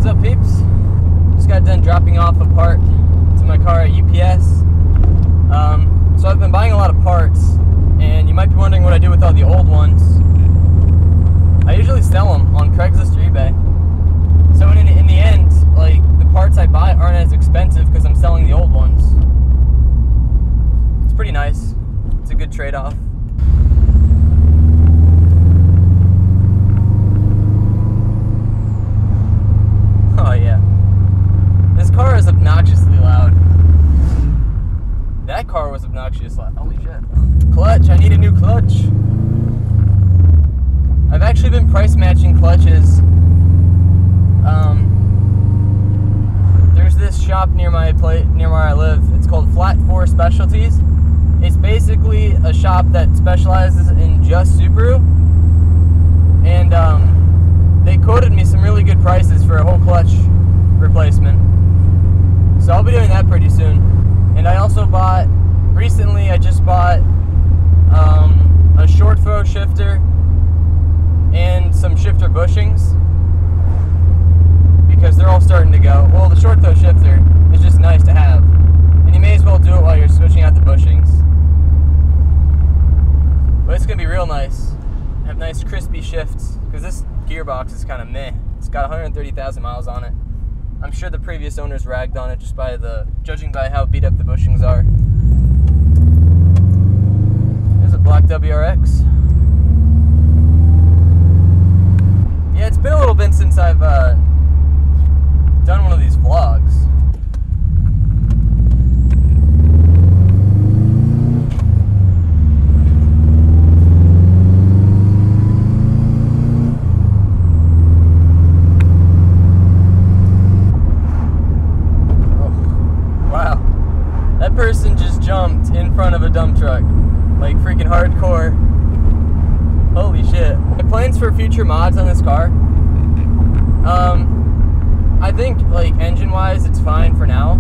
up, peeps? Just got done dropping off a part to my car at UPS. So I've been buying a lot of parts, and you might be wondering what I do with all the old ones. I usually sell them on Craigslist or eBay. So in the end, like, the parts I buy aren't as expensive because I'm selling the old ones. It's pretty nice. It's a good trade-off. Oh yeah. This car is obnoxiously loud. That car was obnoxiously loud. Holy shit. Clutch, I need a new clutch. I've actually been price matching clutches. There's this shop near where I live. It's called Flat 4 Specialties. It's basically a shop that specializes in just Subaru. And they quoted me some really good prices for a whole clutch replacement. So I'll be doing that pretty soon. And I also recently I just bought a short throw shifter and some shifter bushings because they're all starting to go. Well, the short throw shifter is just nice to have, and you may as well do it while you're switching out the bushings. But it's gonna be real nice. Have nice crispy shifts because this gearbox is kind of meh. It's got 130,000 miles on it. I'm sure the previous owners ragged on it judging by how beat up the bushings are. There's a black WRX. Yeah, it's been a little bit since I've done one of these vlogs. That person just jumped in front of a dump truck, like freaking hardcore. Holy shit. My plans for future mods on this car, I think, like, engine-wise, it's fine for now.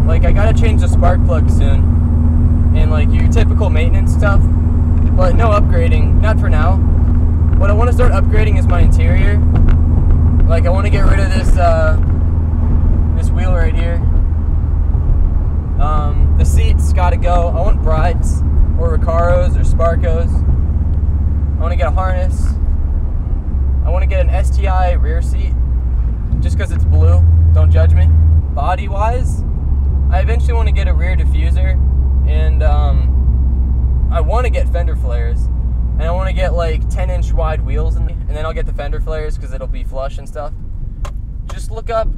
Like, I gotta change the spark plug soon, and, like, your typical maintenance stuff, but no upgrading, not for now. What I want to start upgrading is my interior. Like, I want to get rid of this, this wheel right here. The seats gotta go. I want brides or Recaros or Sparkos. I want to get a harness. I want to get an STi rear seat just because it's blue. Don't judge me. Body wise, I eventually want to get a rear diffuser, and I want to get fender flares, and I want to get like 10-inch wide wheels, and then I'll get the fender flares because it'll be flush and stuff. Just look up.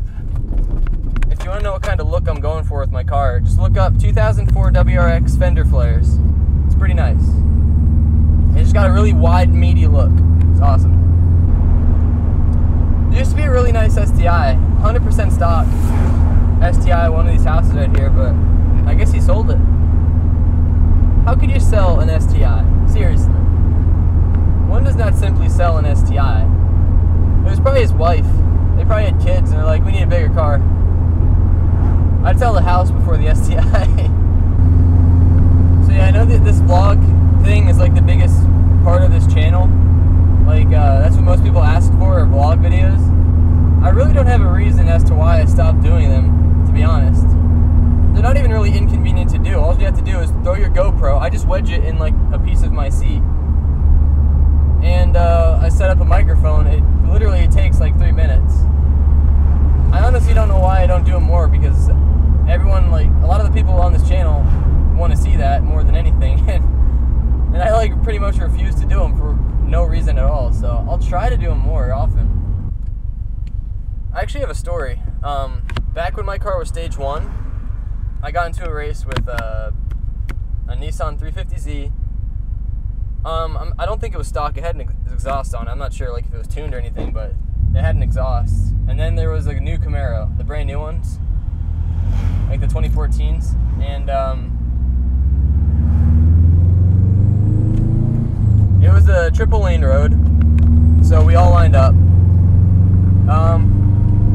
If you want to know what kind of look I'm going for with my car, just look up 2004 WRX fender flares. It's pretty nice. It just got a really wide, meaty look. It's awesome. There used to be a really nice STi, 100% stock STi at one of these houses right here, but I guess he sold it. How could you sell an STi? Seriously. One does not simply sell an STi. It was probably his wife. They probably had kids, and they're like, we need a bigger car. I'd sell the house before the STi. So yeah, I know that this vlog thing is like the biggest part of this channel. Like, that's what most people ask for, are vlog videos. I really don't have a reason as to why I stopped doing them, to be honest. They're not even really inconvenient to do. All you have to do is throw your GoPro. I just wedge it in like a piece of my seat. And I set up a microphone. It literally takes like 3 minutes. I honestly don't know why I don't do them more, because everyone, like, a lot of the people on this channel want to see that more than anything, and I, like, pretty much refuse to do them for no reason at all, so I'll try to do them more often. I actually have a story. Back when my car was stage 1, I got into a race with a Nissan 350Z. I don't think it was stock. It had an exhaust on it. I'm not sure, like, if it was tuned or anything, but it had an exhaust. And then there was a new Camaro, the brand new ones, like the 2014s, and it was a triple lane road, so we all lined up.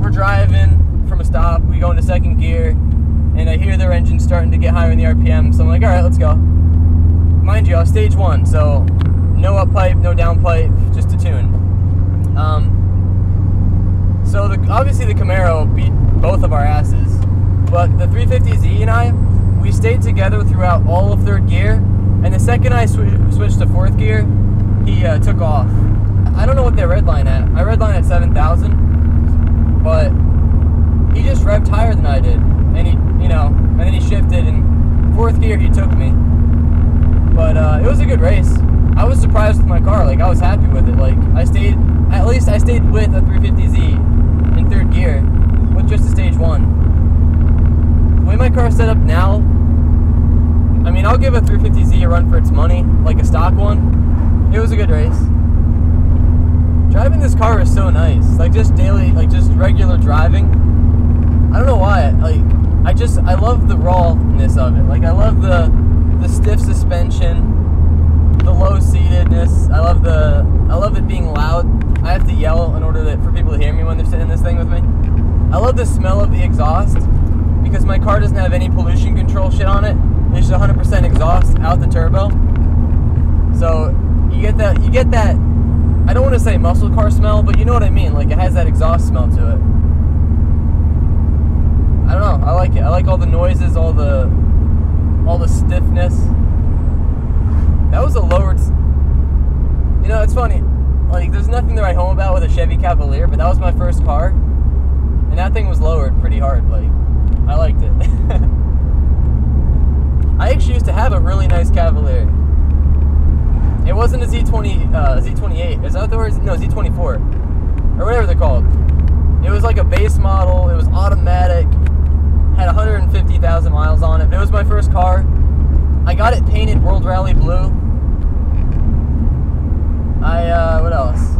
We're driving from a stop, we go into second gear, and I hear their engine starting to get higher in the RPM, so I'm like, alright, let's go. Mind you, I was stage 1, so no up pipe, no down pipe, just a tune. So obviously the Camaro beat both of our asses, but the 350Z and I, we stayed together throughout all of third gear, and the second I switched to fourth gear, he took off. I don't know what they redline at. I redline at 7,000, but he just revved higher than I did, and he, and then he shifted, and fourth gear he took me. But it was a good race. I was surprised with my car. Like, I was happy with it. Like, I stayed with a 350Z in third gear with just a stage 1. The way my car's set up now, I mean, I'll give a 350Z a run for its money, like a stock one. It was a good race. Driving this car is so nice. Like, just daily, like, just regular driving. I don't know why. Like, I love the rawness of it. Like, I love the stiff suspension, the low seatedness. I love it being loud. I have to yell in order for people to hear me when they're sitting in this thing with me. I love the smell of the exhaust because my car doesn't have any pollution control shit on it. It's just 100% exhaust out the turbo. So you get that, I don't want to say muscle car smell, but you know what I mean. Like, it has that exhaust smell to it. I don't know. I like it. I like all the noises, all the stiffness. That was a lowered. It's funny. Like, there's nothing to write home about with a Chevy Cavalier, but that was my first car, and that thing was lowered pretty hard. Like, I liked it. I actually used to have a really nice Cavalier. It wasn't a Z28. Is that the word? No, Z24, or whatever they're called. It was like a base model. It was automatic. Had 150,000 miles on it. But it was my first car. I got it painted World Rally Blue. What else?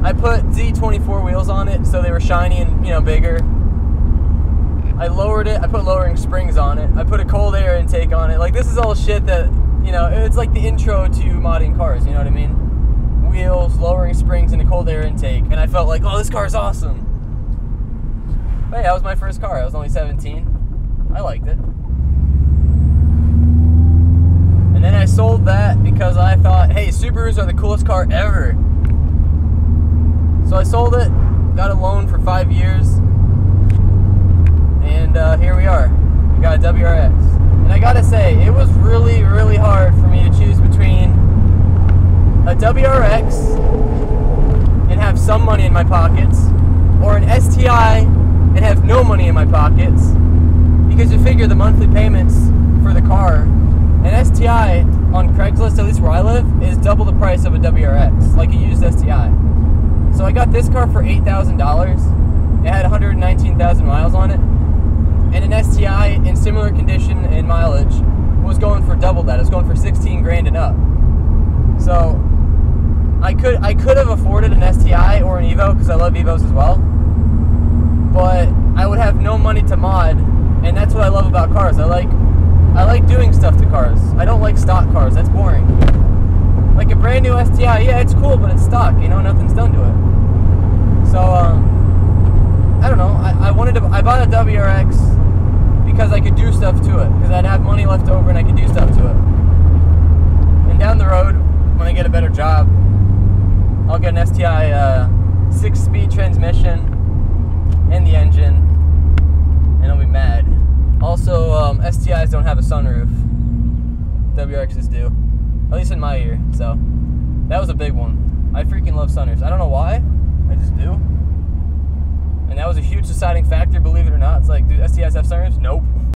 I put Z24 wheels on it, so they were shiny and, bigger. I lowered it. I put lowering springs on it. I put a cold air intake on it. Like, this is all shit that, it's like the intro to modding cars, you know what I mean? Wheels, lowering springs, and a cold air intake. And I felt like, oh, this car is awesome. But hey, that was my first car. I was only 17. I liked it. And then I sold that because I thought, hey, Subarus are the coolest car ever. So I sold it, got a loan for 5 years, and here we are. We got a WRX. And I gotta say, it was really, really hard for me to choose between a WRX and have some money in my pockets, or an STi and have no money in my pockets, because you figure the monthly payments for the car, an STi on Craigslist, at least where I live, is double the price of a WRX, like a used STi. So I got this car for $8,000. It had 119,000 miles on it, and an STi in similar condition and mileage was going for double that. It was going for 16 grand and up. So I could have afforded an STi or an Evo, because I love Evos as well, but I would have no money to mod, and that's what I love about cars. I like doing stuff to cars. I don't like stock cars. That's boring. Like a brand new STi, yeah, it's cool, but it's stock. Nothing's done to it. So I don't know. I bought a WRX because I could do stuff to it, because I'd have money left over and I could do stuff to it. And down the road, when I get a better job, I'll get an STi 6-speed transmission in the engine, and I'll be mad. Also, STIs don't have a sunroof. WRXs do. At least in my ear. So, that was a big one. I freaking love sunroofs. I don't know why. I just do. And that was a huge deciding factor, believe it or not. It's like, do STIs have sunroofs? Nope.